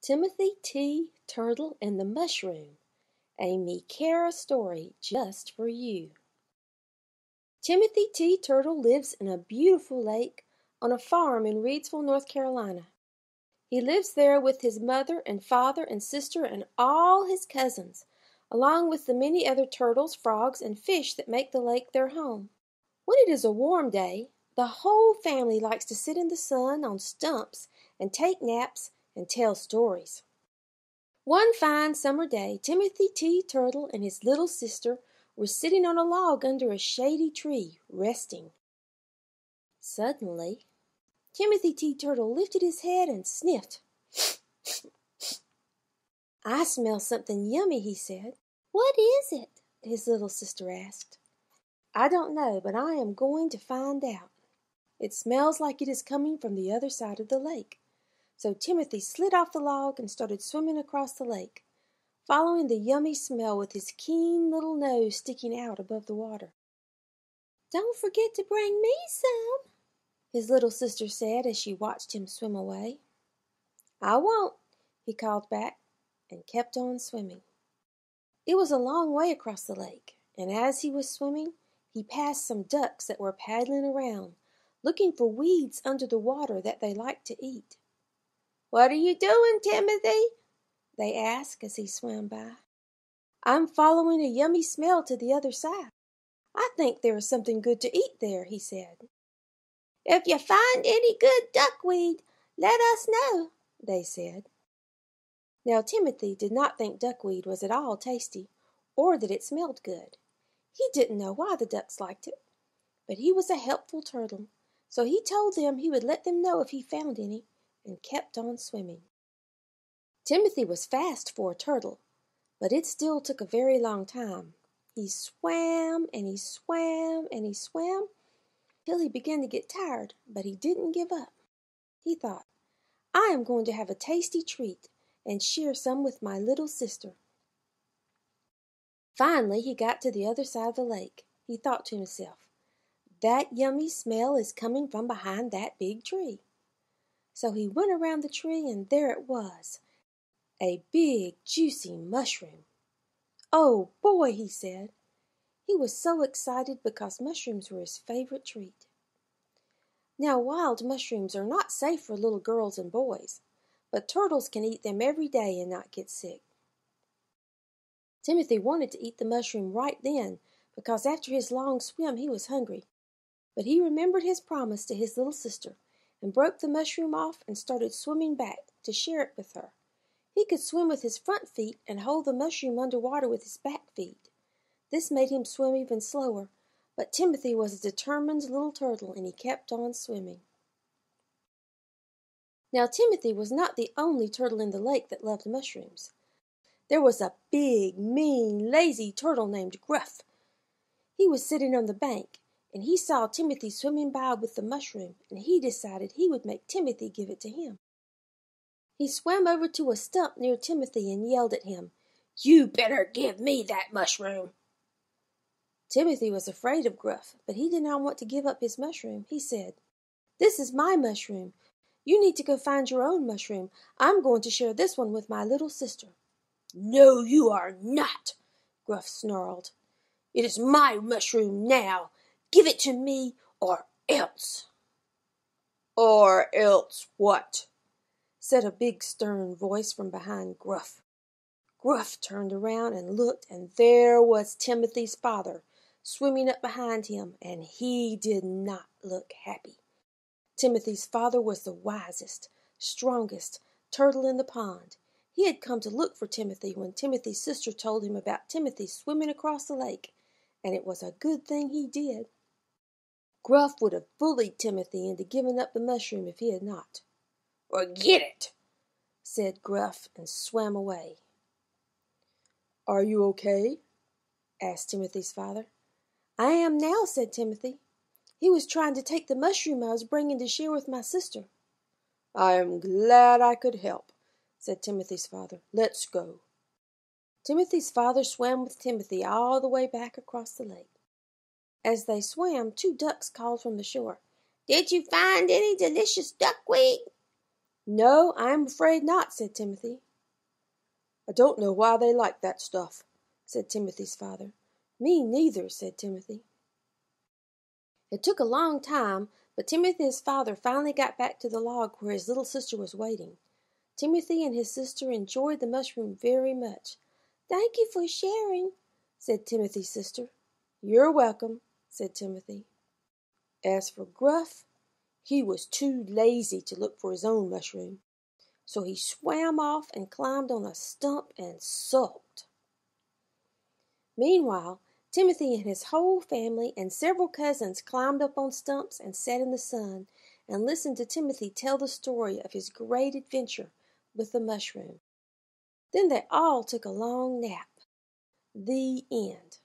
Timothy T. Turtle and the Mushroom, a Me-Cara story just for you. Timothy T. Turtle lives in a beautiful lake on a farm in Reidsville, North Carolina. He lives there with his mother and father and sister and all his cousins, along with the many other turtles, frogs, and fish that make the lake their home. When it is a warm day, the whole family likes to sit in the sun on stumps and take naps and tell stories. One fine summer day, Timothy T. Turtle and his little sister were sitting on a log under a shady tree, resting. Suddenly, Timothy T. Turtle lifted his head and sniffed. "I smell something yummy," he said. "What is it?" his little sister asked. "I don't know, but I am going to find out. It smells like it is coming from the other side of the lake." So Timothy slid off the log and started swimming across the lake, following the yummy smell with his keen little nose sticking out above the water. "Don't forget to bring me some," his little sister said as she watched him swim away. "I won't," he called back, and kept on swimming. It was a long way across the lake, and as he was swimming, he passed some ducks that were paddling around, looking for weeds under the water that they liked to eat. "What are you doing, Timothy?" they asked as he swam by. "I'm following a yummy smell to the other side. I think there is something good to eat there," he said. "If you find any good duckweed, let us know," they said. Now Timothy did not think duckweed was at all tasty, or that it smelled good. He didn't know why the ducks liked it, but he was a helpful turtle, so he told them he would let them know if he found any, and kept on swimming. Timothy was fast for a turtle, but it still took a very long time. He swam and he swam and he swam till he began to get tired, but he didn't give up. He thought, "I am going to have a tasty treat and share some with my little sister." Finally he got to the other side of the lake. He thought to himself, "That yummy smell is coming from behind that big tree." So he went around the tree, and there it was, a big, juicy mushroom. "Oh, boy," he said. He was so excited because mushrooms were his favorite treat. Now, wild mushrooms are not safe for little girls and boys, but turtles can eat them every day and not get sick. Timothy wanted to eat the mushroom right then because after his long swim he was hungry, but he remembered his promise to his little sister and broke the mushroom off and started swimming back to share it with her. He could swim with his front feet and hold the mushroom underwater with his back feet. This made him swim even slower, but Timothy was a determined little turtle and he kept on swimming. Now Timothy was not the only turtle in the lake that loved mushrooms. There was a big, mean, lazy turtle named Gruff. He was sitting on the bank, and he saw Timothy swimming by with the mushroom, and he decided he would make Timothy give it to him. He swam over to a stump near Timothy and yelled at him, "You better give me that mushroom." Timothy was afraid of Gruff, but he did not want to give up his mushroom. He said, "This is my mushroom. You need to go find your own mushroom. I'm going to share this one with my little sister." "No, you are not," Gruff snarled. "It is my mushroom now. Give it to me or else." "Or else what?" said a big stern voice from behind Gruff. Gruff turned around and looked, and there was Timothy's father swimming up behind him, and he did not look happy. Timothy's father was the wisest, strongest turtle in the pond. He had come to look for Timothy when Timothy's sister told him about Timothy swimming across the lake, and it was a good thing he did. Gruff would have bullied Timothy into giving up the mushroom if he had not. "Forget it," said Gruff, and swam away. "Are you okay?" asked Timothy's father. "I am now," said Timothy. "He was trying to take the mushroom I was bringing to share with my sister." "I am glad I could help," said Timothy's father. "Let's go." Timothy's father swam with Timothy all the way back across the lake. As they swam, two ducks called from the shore, "Did you find any delicious duckweed?" "No, I am afraid not," said Timothy. "I don't know why they like that stuff," said Timothy's father. "Me neither," said Timothy. It took a long time, but Timothy's father finally got back to the log where his little sister was waiting. Timothy and his sister enjoyed the mushroom very much. "Thank you for sharing," said Timothy's sister. "You're welcome," said Timothy. As for Gruff, he was too lazy to look for his own mushroom, so he swam off and climbed on a stump and sulked. Meanwhile, Timothy and his whole family and several cousins climbed up on stumps and sat in the sun and listened to Timothy tell the story of his great adventure with the mushroom. Then they all took a long nap. The end.